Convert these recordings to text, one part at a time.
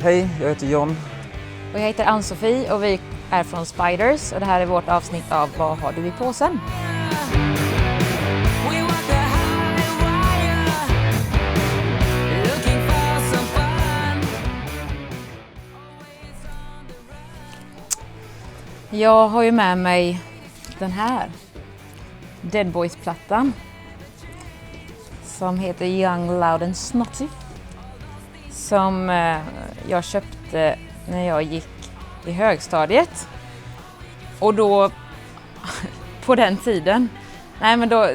Hej, jag heter John. Och jag heter Ann-Sofie och vi är från Spiders och det här är vårt avsnitt av Vad har du i påsen? Jag har ju med mig den här Dead Boys-plattan som heter Young, Loud and Snotty, som jag köpte när jag gick i högstadiet. Och då, på den tiden,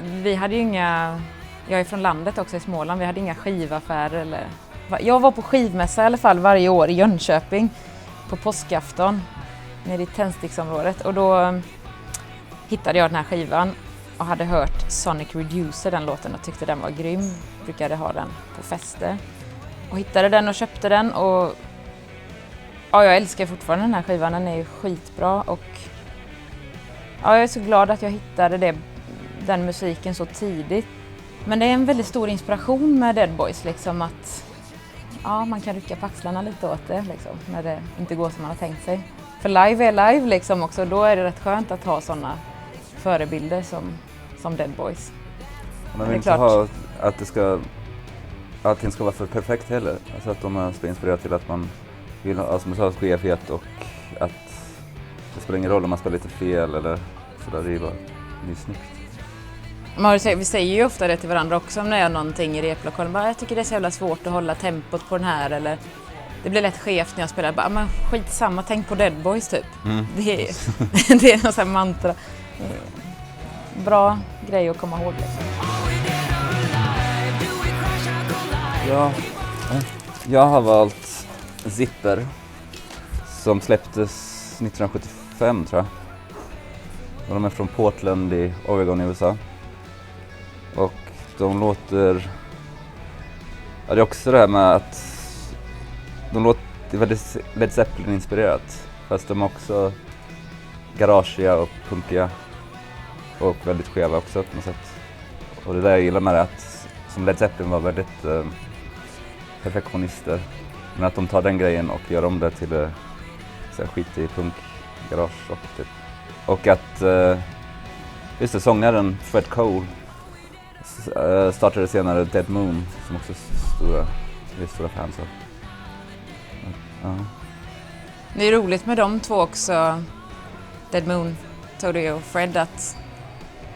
vi hade ju inga, jag är från landet också i Småland, vi hade inga skivaffärer eller, jag var på skivmässa i alla fall varje år i Jönköping på påskafton nere i Tändsticksområdet, och då hittade jag den här skivan och hade hört Sonic Reducer, den låten, och tyckte den var grym. Brukade ha den på fester och hittade den och köpte den, och ja, jag älskar fortfarande den här skivan, den är ju skitbra, och ja, jag är så glad att jag hittade den musiken så tidigt. Men det är en väldigt stor inspiration med Dead Boys, liksom, att ja, man kan rycka på axlarna lite åt det liksom, när det inte går som man har tänkt sig. För live är live liksom också, då är det rätt skönt att ha sådana förebilder som Dead Boys. Man vill inte ha att allting ska vara för perfekt heller. Alltså att de ska inspirera till att man vill ha, som du sa, skevhet, och att det spelar ingen roll om man spelar lite fel eller sådär, det är snyggt. Vi säger ju ofta det till varandra också om det är någonting i replokalen. Jag tycker det är så jävla svårt att hålla tempot på den här, eller det blir lätt skevt när jag spelar. Men skitsamma, tänk på Dead Boys typ. Det är någon sån här mantra. Bra grej att komma ihåg. Liksom. Ja, jag har valt Zipper som släpptes 1975 tror jag. Och de är från Portland i Oregon i USA. Och de låter... Ja, det är också det här med att de låter väldigt Led Zeppelin-inspirerat. Fast de är också garagiga och punkiga. Och väldigt skeva också på något sätt. Och det där jag gillar med det, att som Led Zeppelin var väldigt perfektionister. Men att de tar den grejen och gör om det till skit i punk, garage och typ. Och att just det, sångaren Fred Cole startade senare Dead Moon, som också är stora fans av. Ja. Det är roligt med de två också, Dead Moon, Tody och Fred, att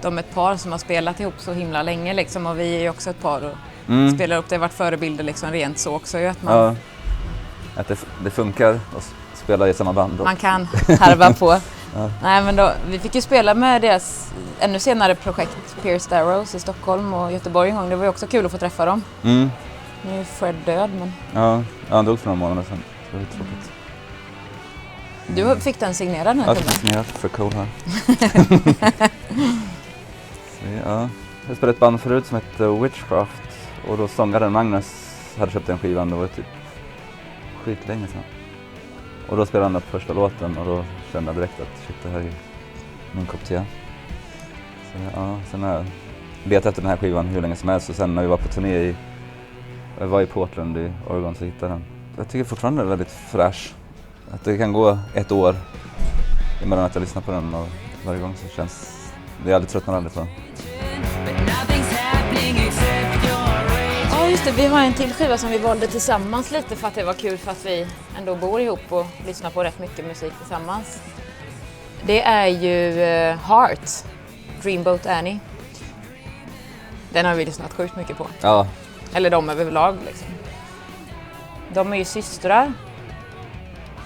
de är ett par som har spelat ihop så himla länge liksom, och vi är ju också ett par och spelar upp, det har varit förebilder liksom, rent så också ju, att man... Ja, att det funkar att spela i samma band. Man kan harva på. Ja. Nej, men då, vi fick ju spela med deras ännu senare projekt Pierced Arrows i Stockholm och Göteborg en gång. Det var ju också kul att få träffa dem. Nu är Fred död, men... Ja, han dog för några månader sedan. Det var tråkigt. Du fick den signerad nu? Ja, jag fick signerad för Cole här. Ja. Jag spelade ett band förut som hette Witchcraft, och då sångaren Magnus hade köpt en skivan, det var typ skitlänge sedan. Och då spelade han den första låten, och då kände jag direkt att shit, det här är min kopp te. Så ja, sen har jag letat efter den här skivan hur länge som helst, och sen när vi var på turné jag var i Portland i Oregon, så hittade den. Jag tycker fortfarande det är väldigt fräsch. Att det kan gå ett år emellan att jag lyssnar på den, och varje gång så känns det, aldrig tröttnar aldrig på. Ja just det, vi har en till skiva som vi valde tillsammans lite för att det var kul, för att vi ändå bor ihop och lyssnar på rätt mycket musik tillsammans. Det är ju Heart, Dreamboat Annie. Den har vi lyssnat sjukt mycket på. Ja. Eller de överlag liksom. De är ju systrar,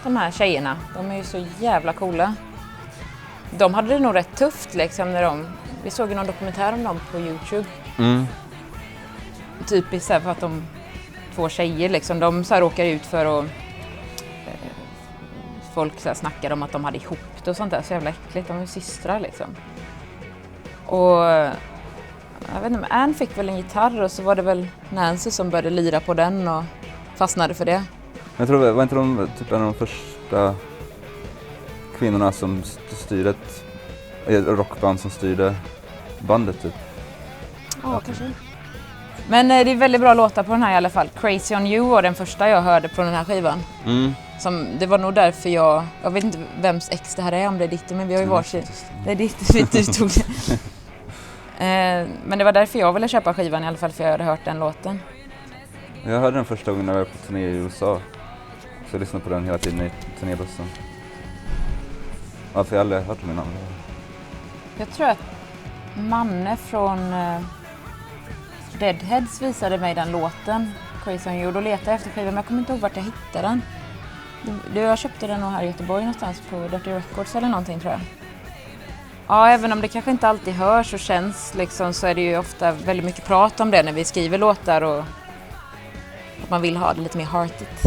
de här tjejerna. De är ju så jävla coola. De hade det nog rätt tufft liksom när vi såg ju någon dokumentär om dem på YouTube. Typiskt så här, för att de två tjejer liksom, de så här råkar ut för att folk så här snackar om att de hade ihop det och sånt där, så jävla äckligt. De är systrar liksom. Och jag vet inte, men Anne fick väl en gitarr, och så var det väl Nancy som började lira på den och fastnade för det. Jag tror, var inte de typ en av de första kvinnorna som styrde ett rockband som styrde bandet typ? Ja, kanske. Men det är väldigt bra låtar på den här i alla fall. Crazy on You var den första jag hörde på den här skivan. Det var nog därför jag vet inte vems ex det här är, om det är ditt, men vi har ju varsin. Det är ditt, du tog det. Men det var därför jag ville köpa skivan i alla fall, för jag hade hört den låten. Jag hörde den första gången när jag var på turné i USA. Så jag lyssnade på den hela tiden i turnébussen. Varför jag aldrig hört den innan. Jag tror att Manne från Deadheads visade mig den låten, Crazy on You. Då letade jag efter skivan, men jag kommer inte ihåg vart jag hittade den. Jag köpte den nog här i Göteborg någonstans på Dirty Records eller någonting, tror jag. Ja, även om det kanske inte alltid hörs och känns liksom, så är det ju ofta väldigt mycket prat om det när vi skriver låtar, och att man vill ha det lite mer heartigt.